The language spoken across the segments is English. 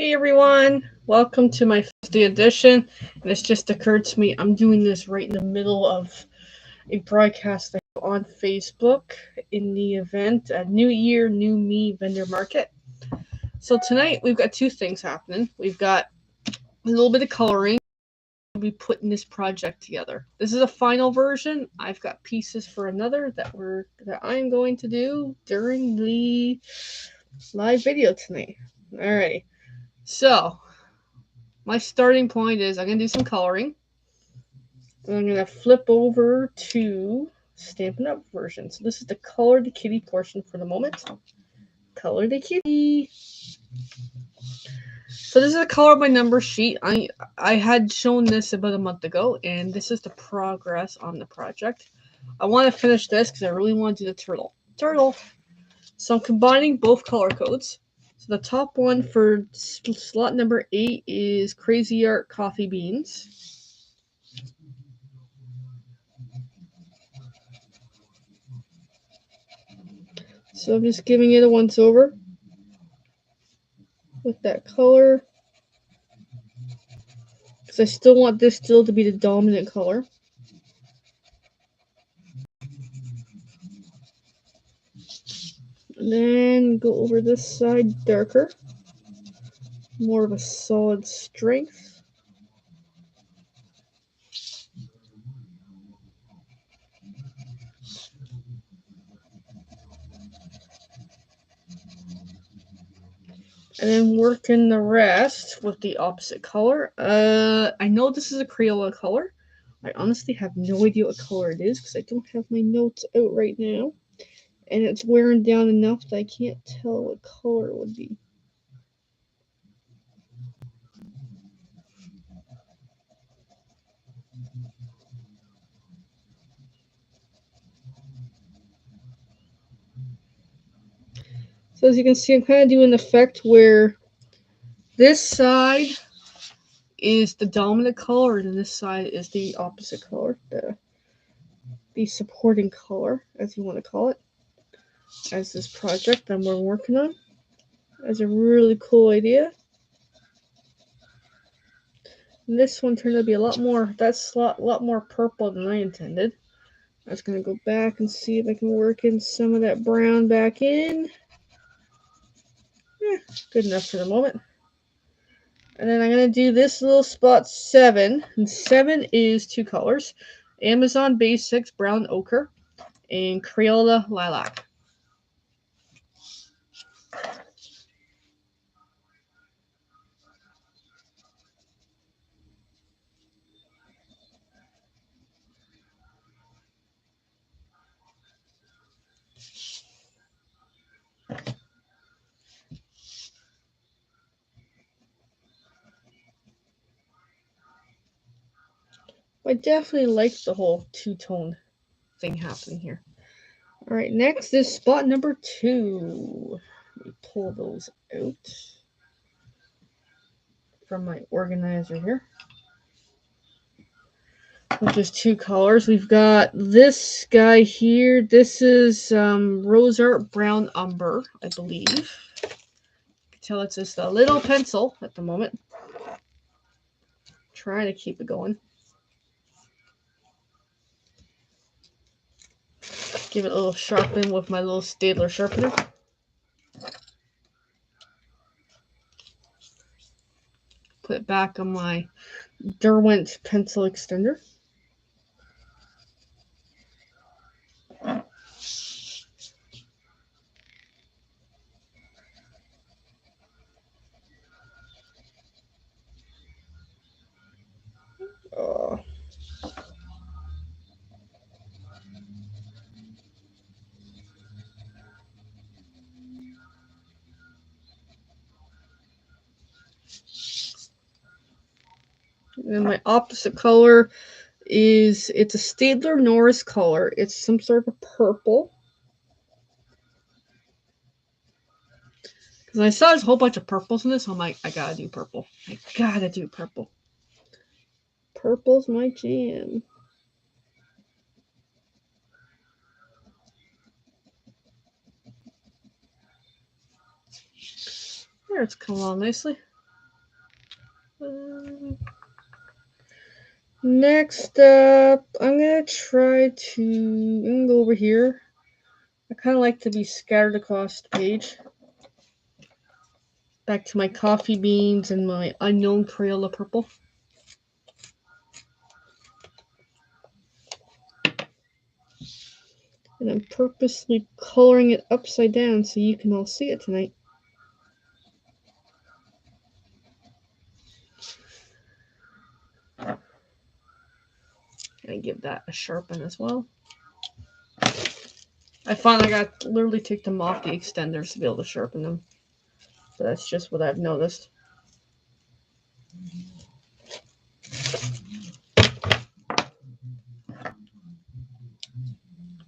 Hey everyone, welcome to my 50th edition. And it's just occurred to me I'm doing this right in the middle of a broadcast I have on Facebook in the event New Year, New Me vendor market. So tonight we've got two things happening. We've got a little bit of coloring. We'll be putting this project together. This is a final version. I've got pieces for another that I'm going to do during the live video tonight. Alrighty. So my starting point is I'm going to do some coloring. And I'm going to flip over to Stampin' Up! Version. So this is the Color the Kitty portion for the moment. Color the Kitty. So this is a color by number sheet. I had shown this about a month ago, and this is the progress on the project. I want to finish this because I really want to do the turtle. So I'm combining both color codes. So the top one for slot number 8 is Crazy Art Coffee Beans. So I'm just giving it a once over with that color because I still want this still to be the dominant color. And then go over this side darker, more of a solid strength. And then working the rest with the opposite color. I know this is a Crayola color. I honestly have no idea what color it is because I don't have my notes out right now. And it's wearing down enough that I can't tell what color it would be. So as you can see, I'm kind of doing an effect where this side is the dominant color and this side is the opposite color, the supporting color, as you want to call it, as this project that we're working on. That's a really cool idea. And this one turned out to be a lot more purple than I intended. I was going to go back and see if I can work in some of that brown back in. Good enough for the moment. And then I'm going to do this little spot 7. And 7 is two colors. Amazon Basics Brown Ochre and Crayola Lilac. I definitely like the whole two-tone thing happening here. Alright, next is spot number 2. Let me pull those out from my organizer here. Which is two colors. We've got this guy here. This is Rose Art Brown Umber, I believe. You can tell it's just a little pencil at the moment. Trying to keep it going. Give it a little sharpen with my little Staedtler sharpener. Put it back on my Derwent pencil extender. Oh. And my opposite color it's a Staedtler Norris color. It's some sort of purple. Because I saw there's a whole bunch of purples in this, so I'm like, I gotta do purple. I gotta do purple. Purple's my jam. There, it's come along nicely. Next up, I'm gonna go over here. I kind of like to be scattered across the page. Back to my coffee beans and my unknown Crayola purple. And I'm purposely coloring it upside down so you can all see it tonight. And give that a sharpen as well. I finally got to literally take them off the extenders to be able to sharpen them. So that's just what I've noticed.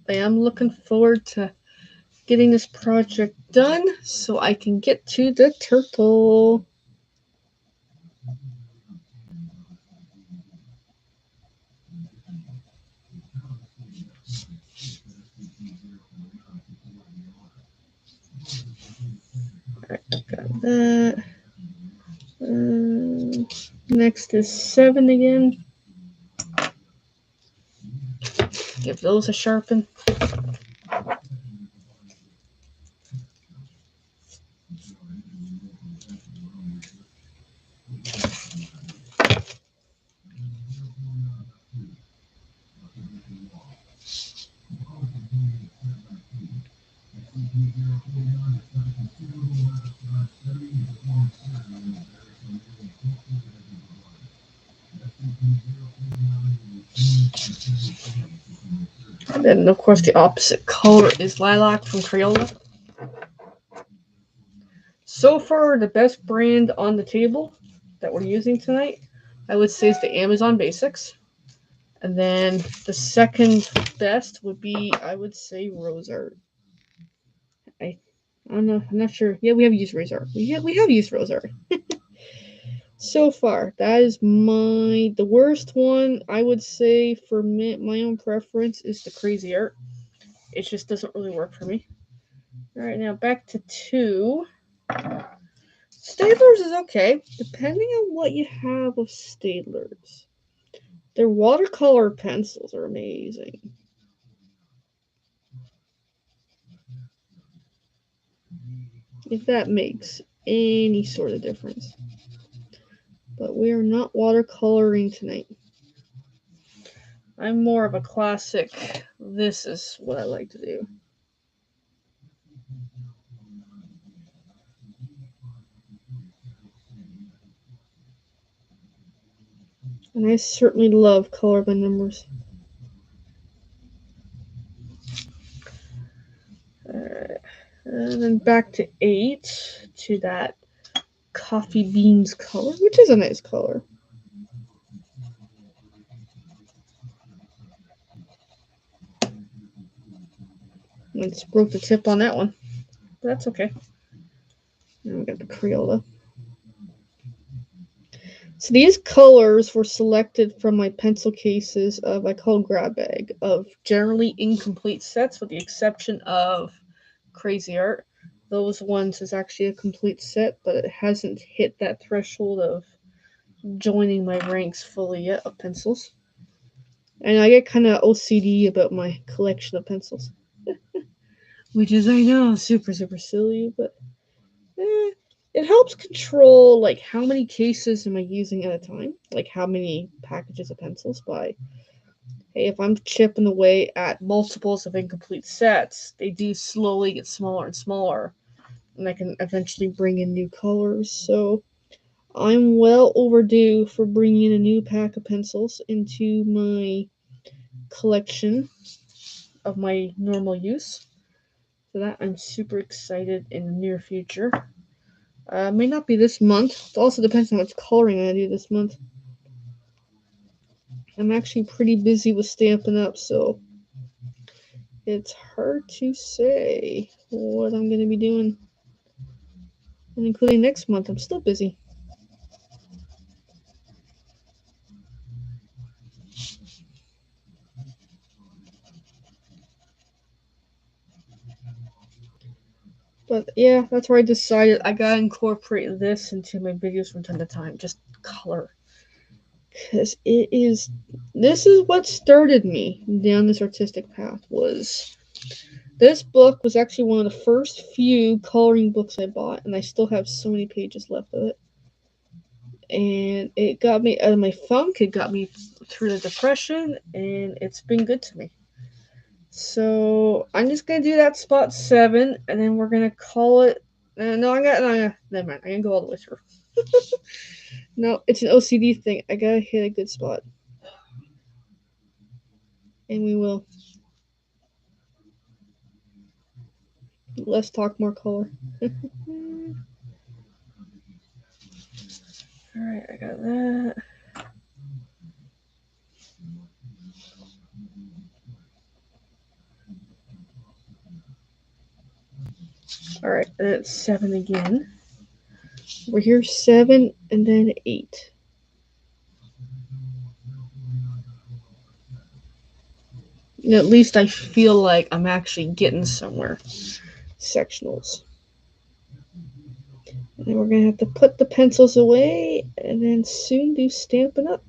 I am looking forward to getting this project done so I can get to the turtle. Alright, got that. Next is 7 again. Give those a sharpen. And then, of course, the opposite color is lilac from Crayola. So far, the best brand on the table that we're using tonight, I would say, is the Amazon Basics. And then the second best would be, I would say, Rose Art. I don't know. I'm not sure. Yeah, we have used Rose Art. We have used Rose Art. So far, that is the worst one. I would say for me, my own preference is the Crazy Art. It just doesn't really work for me. All right, now back to 2. Staedtler's is okay, depending on what you have of Staedtler's. Their watercolor pencils are amazing. If that makes any sort of difference. But we are not watercoloring tonight. I'm more of a classic, this is what I like to do. And I certainly love color by numbers. Alright. And then back to 8, to that coffee beans color, which is a nice color. I just broke the tip on that one. But that's okay. And we got the Crayola. So these colors were selected from my pencil cases of, I call grab bag, of generally incomplete sets with the exception of Crazy Art. Those ones is actually a complete set, but it hasn't hit that threshold of joining my ranks fully yet of pencils. And I get kind of OCD about my collection of pencils. Which is, I know, super, super silly, but it helps control, like, how many cases am I using at a time? Like, how many packages of pencils by. Hey, if I'm chipping away at multiples of incomplete sets, they do slowly get smaller and smaller. And I can eventually bring in new colors. So I'm well overdue for bringing a new pack of pencils into my collection of my normal use. So that I'm super excited in the near future. May not be this month. It also depends on how much coloring I do this month. I'm actually pretty busy with Stampin' Up, so it's hard to say what I'm going to be doing. And including next month, I'm still busy. But yeah, that's where I decided I gotta incorporate this into my videos from time to time. Just color. Because this is what started me down this artistic path. This book was actually one of the first few coloring books I bought, and I still have so many pages left of it. And it got me out of my funk, it got me through the depression, and it's been good to me. So I'm just gonna do that spot 7, and then we're gonna call it. No, never mind. I'm gonna go all the way through. No, it's an OCD thing. I gotta hit a good spot, and we will. Less talk, more color. Alright, I got that. Alright, and it's 7 again. We're here 7 and then 8. And at least I feel like I'm actually getting somewhere. Sectionals. And then we're going to have to put the pencils away and then soon do Stampin' Up.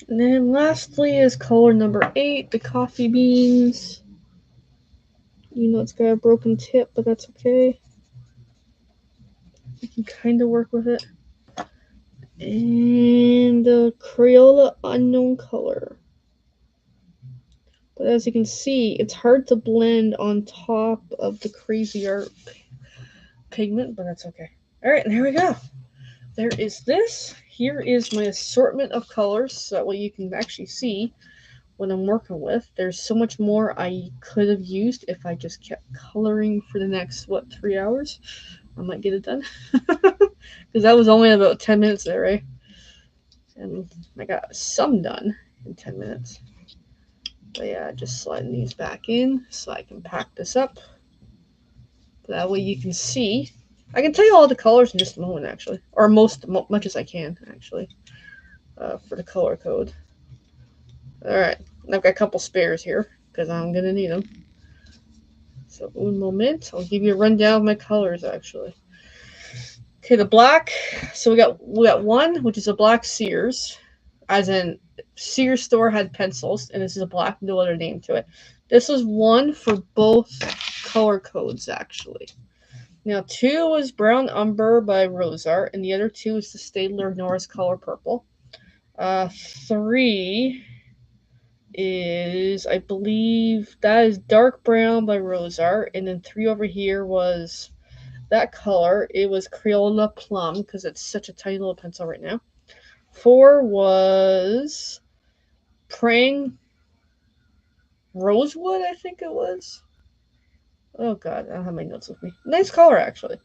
And then lastly is color number 8, the coffee beans. You know it's got a broken tip, but that's okay. I can kind of work with it. And the Crayola Unknown Color. But as you can see, it's hard to blend on top of the crazy art pigment, but that's okay. Alright, and here we go. There is this. Here is my assortment of colors, so that way you can actually see what I'm working with. There's so much more I could have used if I just kept coloring for the next, 3 hours? I might get it done. Because that was only about 10 minutes there, right? And I got some done in 10 minutes. But yeah, just sliding these back in so I can pack this up. That way you can see. I can tell you all the colors in just a moment, actually. Or much as I can, actually. For the color code. Alright, I've got a couple spares here, because I'm going to need them. So, un moment. I'll give you a rundown of my colors, actually. Okay, the black. So we got one, which is a black Sears. As in, Sears store had pencils, and this is a black, no other name to it. This was one for both color codes, actually. Now, 2 was Brown Umber by Rose Art, and the other 2 is the Staedtler Norris Color Purple. 3 is, I believe, that is Dark Brown by Rose Art, and then 3 over here was that color. It was Crayola Plum, because it's such a tiny little pencil right now. 4 was Praying Rosewood, I think it was. Oh god, I don't have my notes with me. Nice color, actually.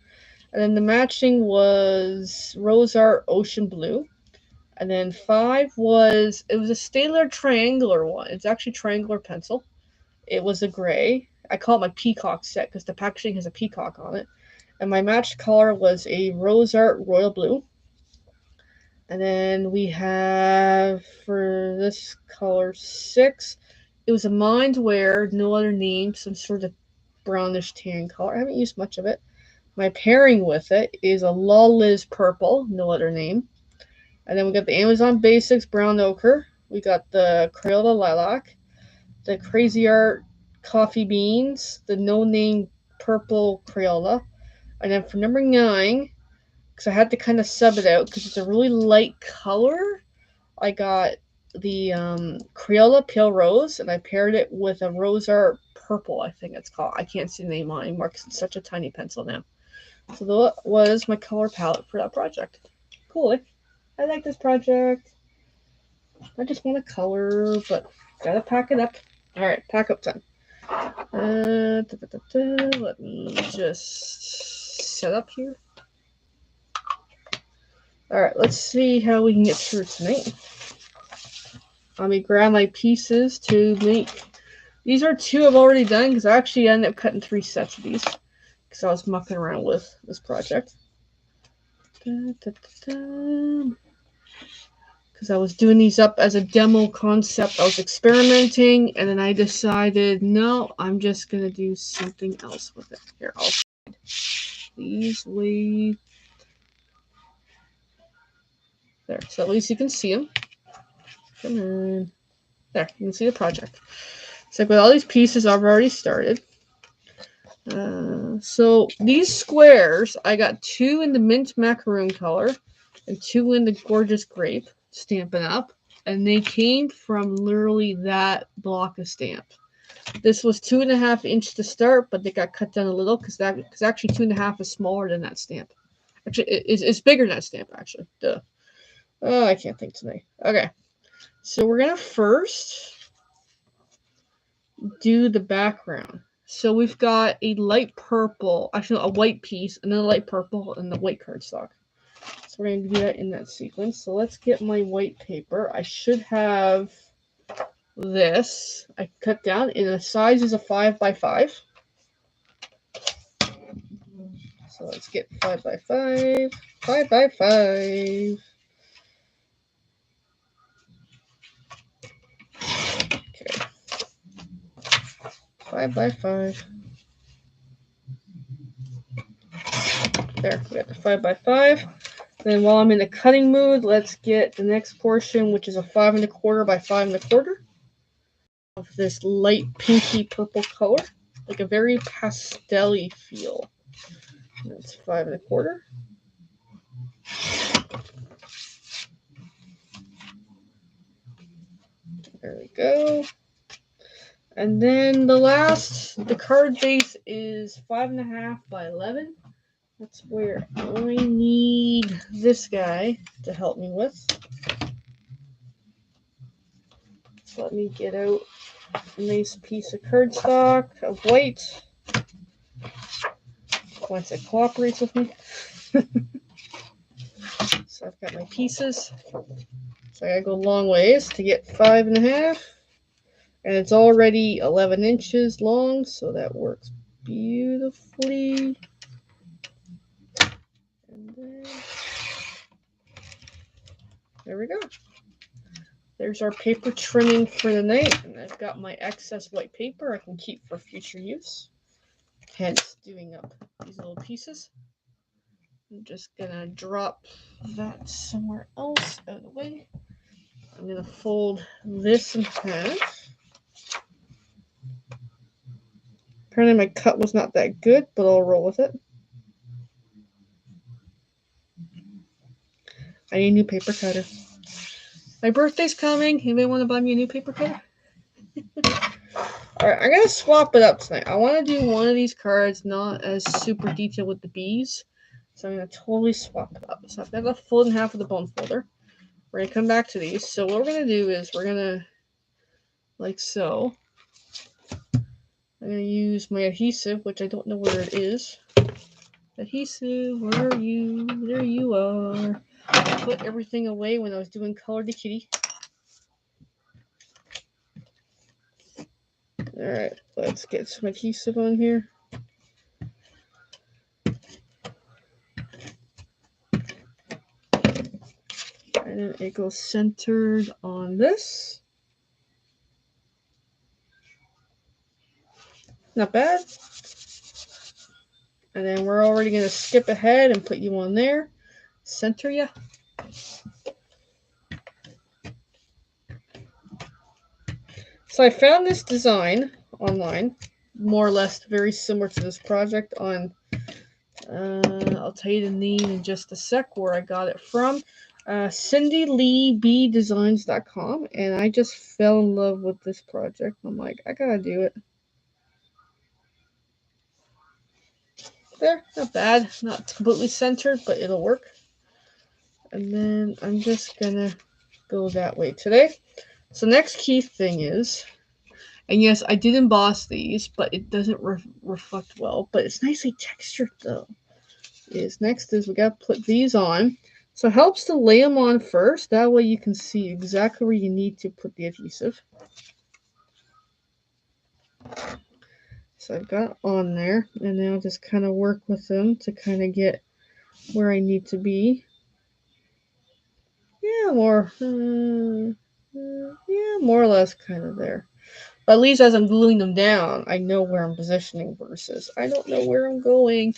And then the matching was Rose Art Ocean Blue. And then 5 was, it was a Staedtler triangular one. It's actually triangular pencil. It was a gray. I call it my peacock set because the packaging has a peacock on it. And my matched color was a Rose Art Royal Blue. And then we have, for this color 6, it was a Mindware, no other name, some sort of brownish tan color. I haven't used much of it. My pairing with it is a La Liz Purple, no other name. And then we got the Amazon Basics Brown Ochre. We got the Crayola Lilac, the Crazy Art Coffee Beans, the No Name Purple Crayola. And then for number 9, because I had to kind of sub it out because it's a really light color, I got the Crayola Pale Rose, and I paired it with a Rose Art Purple, I think it's called. I can't see the name on it anymore because it's such a tiny pencil now. So that was my color palette for that project. Cool, eh? I like this project. I just want to color, but gotta pack it up. Alright, pack up time. Let me just set up here. Alright, let's see how we can get through tonight. Let me grab my pieces to make These are 2 I've already done because I actually ended up cutting 3 sets of these because I was mucking around with this project. Because I was doing these up as a demo concept. I was experimenting, and then I decided, no, I'm just going to do something else with it. Here, I'll find these way there. So at least you can see them. Come on. There, you can see the project. So with all these pieces I've already started. So these squares, I got 2 in the mint macaroon color and 2 in the gorgeous grape, Stampin' Up. And they came from literally that block of stamp. This was 2.5 inch to start, but they got cut down a little because actually 2.5 is smaller than that stamp. Actually, it's bigger than that stamp, actually. Duh. Oh, I can't think tonight. Okay. So we're going to first do the background. So we've got a light purple, actually a white piece, and then a light purple, and the white cardstock. So we're going to do that in that sequence. So let's get my white paper. I should have this. I cut down, and the size is a 5x5. So let's get 5x5, 5x5. Okay. 5x5. There, we got the 5x5. Then while I'm in the cutting mood, let's get the next portion, which is a 5 1/4 by 5 1/4 of this light pinky purple color, like a very pastel-y feel. And that's 5 1/4. There we go. And then the card base is 5.5 by 11. That's where I need this guy to help me with. So let me get out a nice piece of cardstock of white. Once it cooperates with me. So I've got my pieces. So I gotta go a long ways to get 5.5. And it's already 11 inches long, so that works beautifully. And then there we go. There's our paper trimming for the night. And I've got my excess white paper I can keep for future use. Hence doing up these little pieces. I'm just gonna drop that somewhere else out of the way. I'm gonna fold this in half. Apparently my cut was not that good, but I'll roll with it. I need a new paper cutter. My birthday's coming. Anybody want to buy me a new paper cutter? Alright, I'm gonna swap it up tonight. I want to do one of these cards not as super detailed with the bees. So I'm gonna totally swap it up. So I've got the fold in half of the bone folder. We're gonna come back to these. So what we're gonna do is we're gonna, like so. I'm gonna use my adhesive, which I don't know where it is. Adhesive, where are you? There you are. I put everything away when I was doing Color the Kitty. Alright, let's get some adhesive on here. And then it goes centered on this. Not bad. And then we're already going to skip ahead and put you on there. Center ya. So I found this design online, more or less very similar to this project on, I'll tell you the name in just a sec where I got it from. CindyLeeBDesigns.com, and I just fell in love with this project. I'm like, I gotta do it. There, not bad. Not completely centered, but it'll work. And then I'm just gonna go that way today. So next key thing is, and yes, I did emboss these, but it doesn't reflect well. But it's nicely textured though. Next is we gotta put these on. So it helps to lay them on first. That way you can see exactly where you need to put the adhesive. So I've got on there, and now just kind of work with them to kind of get where I need to be. Yeah, more or less kind of there. But at least as I'm gluing them down, I know where I'm positioning versus I don't know where I'm going.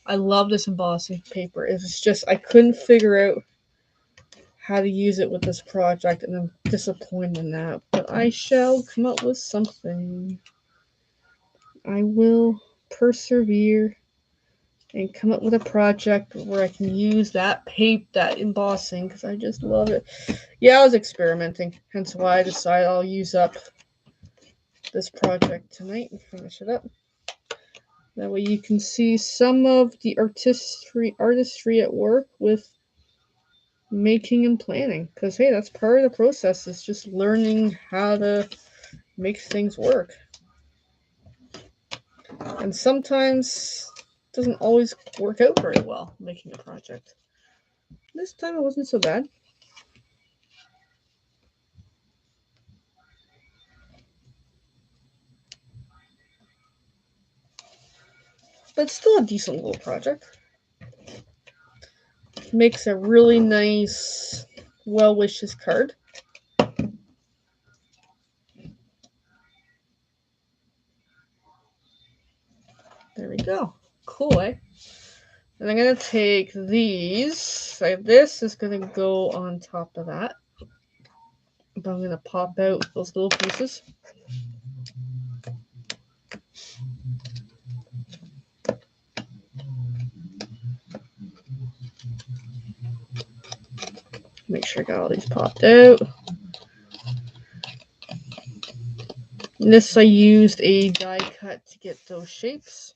I love this embossing paper. It's just I couldn't figure out how to use it with this project, and I'm disappointed in that. But I shall come up with something. I will persevere and come up with a project where I can use that that embossing, because I just love it. Yeah, I was experimenting, hence why I decided I'll use up this project tonight and finish it up. That way you can see some of the artistry at work with making and planning. Because, hey, that's part of the process, is just learning how to make things work. And sometimes it doesn't always work out very well making a project. This time it wasn't so bad. But it's still a decent little project. Makes a really nice well wishes card. There we go. Cool, eh? And I'm going to take these. So this is going to go on top of that. But I'm going to pop out those little pieces. Make sure I got all these popped out. And this I used a die cut to get those shapes.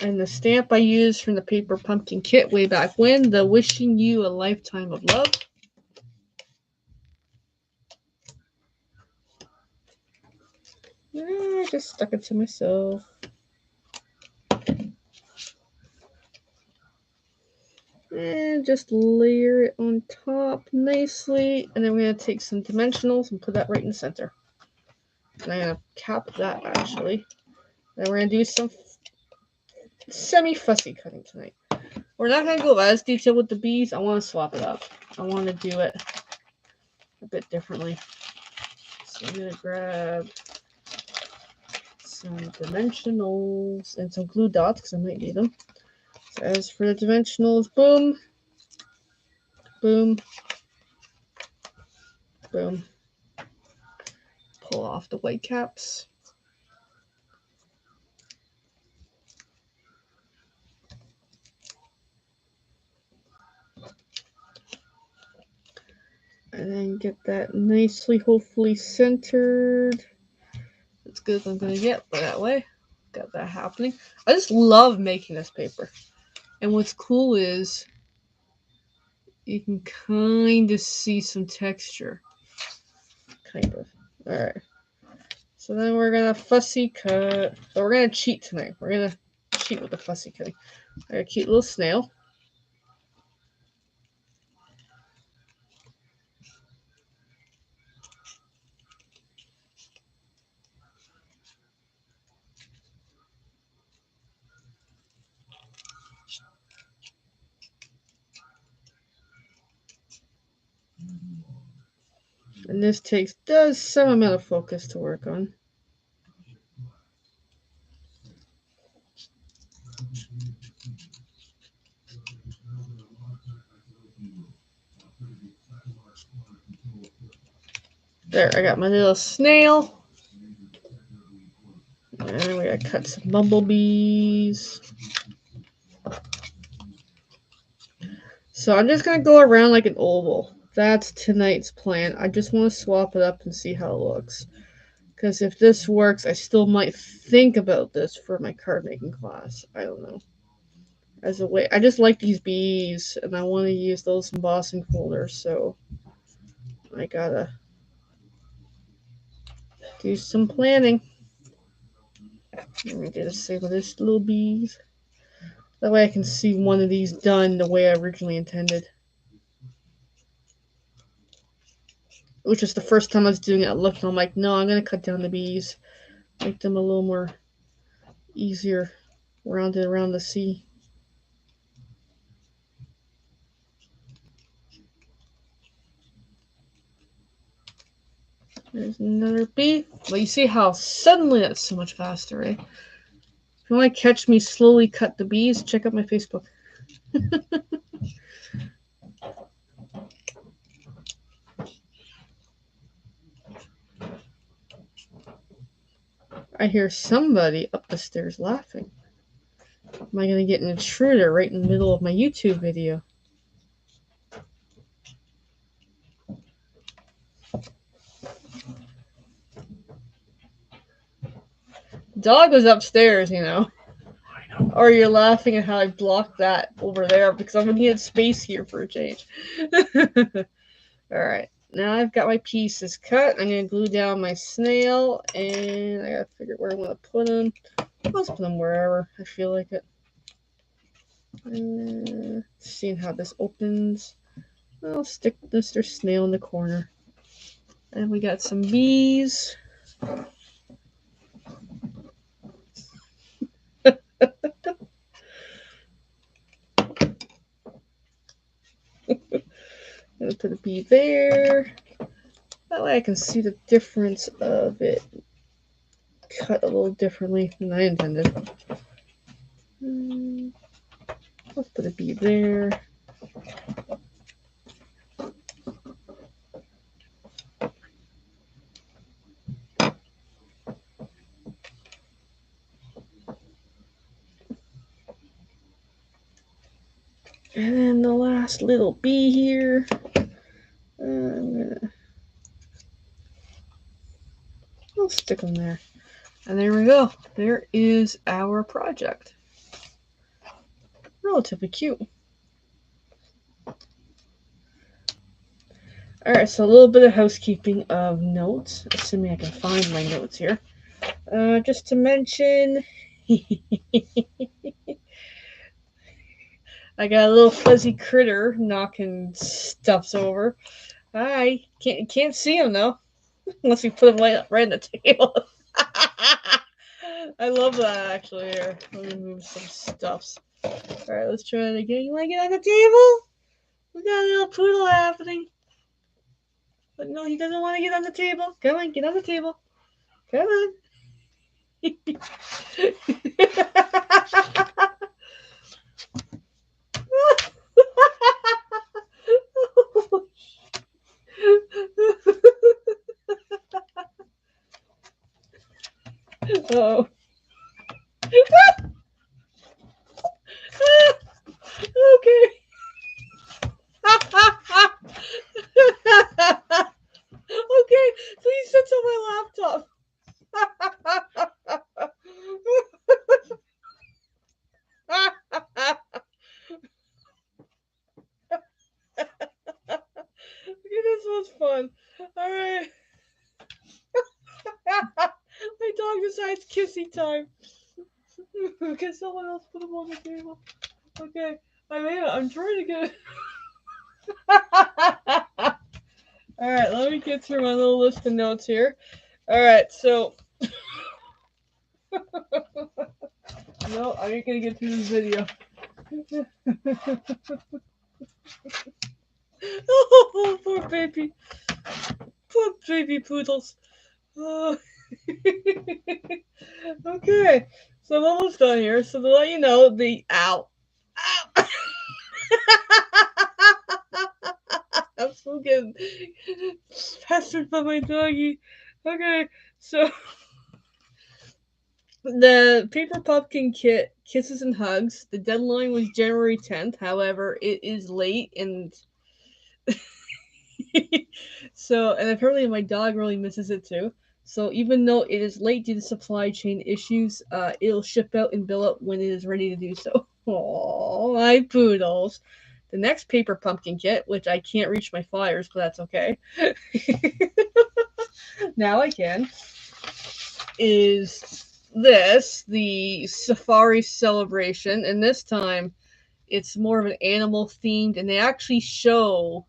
And the stamp I used from the Paper Pumpkin kit way back when, the Wishing You a Lifetime of Love. I just stuck it to myself. And just layer it on top nicely. And then we're going to take some dimensionals and put that right in the center. And I'm going to cap that actually. And we're going to do some semi-fussy cutting tonight. We're not going to go as detailed with the bees. I want to swap it up. I want to do it a bit differently. So I'm going to grab some dimensionals and some glue dots because I might need them. So as for the dimensionals, boom, boom, boom. Pull off the white caps. And then get that nicely, hopefully centered. As good as I'm going to get by that way. Got that happening. I just love making this paper. And what's cool is you can kind of see some texture. Kind of. Alright. So then we're going to fussy cut. So we're going to cheat tonight. We're going to cheat with the fussy cutting. I got a cute little snail. And this does some amount of focus to work on. There, I got my little snail. And we gotta cut some bumblebees. So I'm just gonna go around like an oval. That's tonight's plan. I just want to swap it up and see how it looks. Because if this works, I still might think about this for my card making class. I don't know. As a way, I just like these bees, and I want to use those embossing folders, so I gotta do some planning. Let me do the same with this little bees. That way I can see one of these done the way I originally intended. which is the first time I was doing it. Looking, I'm like, no, I'm gonna cut down the bees, make them a little more easier rounded around the C. There's another bee. Well, you see how suddenly that's so much faster, eh? If you want to catch me slowly cut the bees, check out my Facebook. I hear somebody up the stairs laughing. Am I going to get an intruder right in the middle of my YouTube video? Dog was upstairs, you know. Or you're laughing at how I blocked that over there because I'm going to need space here for a change. Alright, now I've got my pieces cut. I'm going to glue down my snail, and I got to figure out where I want to put them. I'll just put them wherever I feel like it. Seeing how this opens. I'll stick Mr. Snail in the corner. And we got some bees. Gonna put a bee there. That way I can see the difference of it cut a little differently than I intended. Let's put a bee there. And then the last little bee here. I'll stick them there. And there we go. There is our project. Relatively cute. Alright, so a little bit of housekeeping of notes, assuming I can find my notes here. Just to mention, I got a little fuzzy critter knocking stuffs over. I can't see him though, unless we put him right on the table. I love that actually. Here, let me move some stuffs. All right, let's try it again. You want to get on the table? We got a little poodle happening. But no, he doesn't want to get on the table. Come on, get on the table. Come on. Oh. Okay. Okay, please sit on my laptop. Okay, this was fun. All right. My dog decides kissy time. Can someone else put him on the table? Okay, I'm trying to get. All right, let me get through my little list of notes here. All right, so. No, I ain't gonna get through this video. Oh, poor baby. Poor baby poodles. Oh. Okay, so I'm almost done here. So to let you know, the ow. Ow. I'm still getting pestered by my doggy. Okay, so the Paper Pumpkin Kit Kisses and Hugs. The deadline was January 10th. However, it is late and so, and apparently my dog really misses it too. So even though it is late due to supply chain issues, it'll ship out and bill out when it is ready to do so. Aww, my poodles. The next Paper Pumpkin Kit, which I can't reach my flyers, but that's okay. Now I can. Is this the Safari Celebration, and this time it's more of an animal themed, and they actually show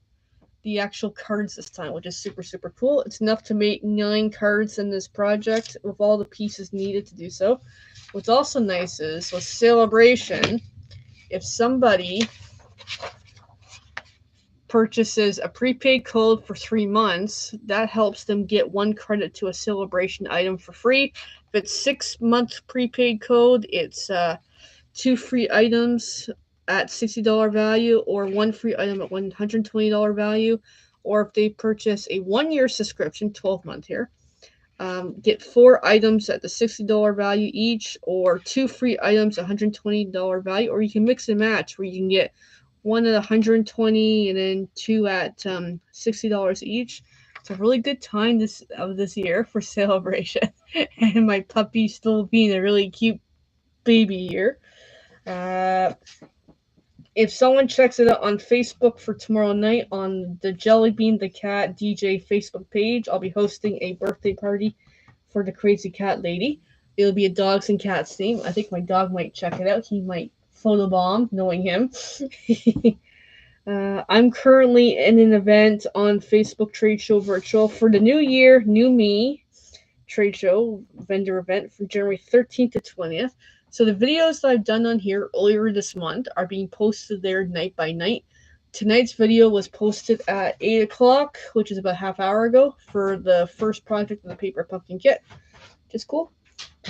the actual cards this time, which is super, super cool. It's enough to make 9 cards in this project with all the pieces needed to do so. What's also nice is with Celebration, if somebody purchases a prepaid code for 3 months, that helps them get 1 credit to a Celebration item for free. If it's 6-month prepaid code, it's 2 free items at $60 value or 1 free item at $120 value. Or if they purchase a 1-year subscription, 12-month here, get 4 items at the $60 value each, or 2 free items at $120 value, or you can mix and match where you can get 1 at $120 and then 2 at $60 each. It's a really good time this year for Celebration, and my puppy still being a really cute baby here. If someone checks it out on Facebook for tomorrow night on the Jellybean the Cat DJ Facebook page, I'll be hosting a birthday party for the Crazy Cat Lady. It'll be a dogs and cats theme. I think my dog might check it out. He might photobomb, knowing him. I'm currently in an event on Facebook Trade Show Virtual for the New Year, New Me trade show vendor event from January 13th to 20th. So the videos that I've done on here earlier this month are being posted there night by night. Tonight's video was posted at 8 o'clock, which is about a half hour ago, for the first project of the Paper Pumpkin Kit, which is cool.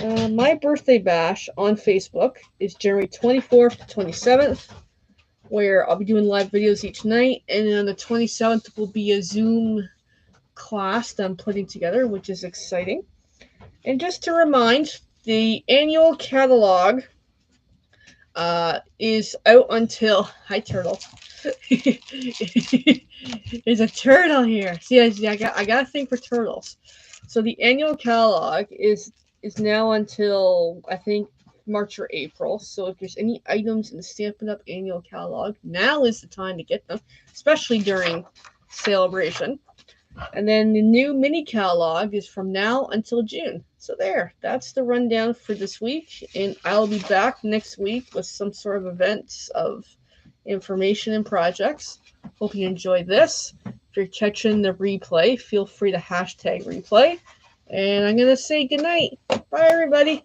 My birthday bash on Facebook is January 24th to 27th, where I'll be doing live videos each night, and then on the 27th will be a Zoom class that I'm putting together, which is exciting. And just to remind, the annual catalog is out until... Hi, turtle. There's a turtle here. See, I got a thing for turtles. So the annual catalog is now until, I think, March or April. So if there's any items in the Stampin' Up! Annual catalog, now is the time to get them, especially during Celebration. And then the new mini catalog is from now until June. So that's the rundown for this week. And I'll be back next week with some sort of events of information and projects. Hope you enjoyed this. If you're catching the replay, feel free to hashtag replay. And I'm going to say goodnight. Bye, everybody.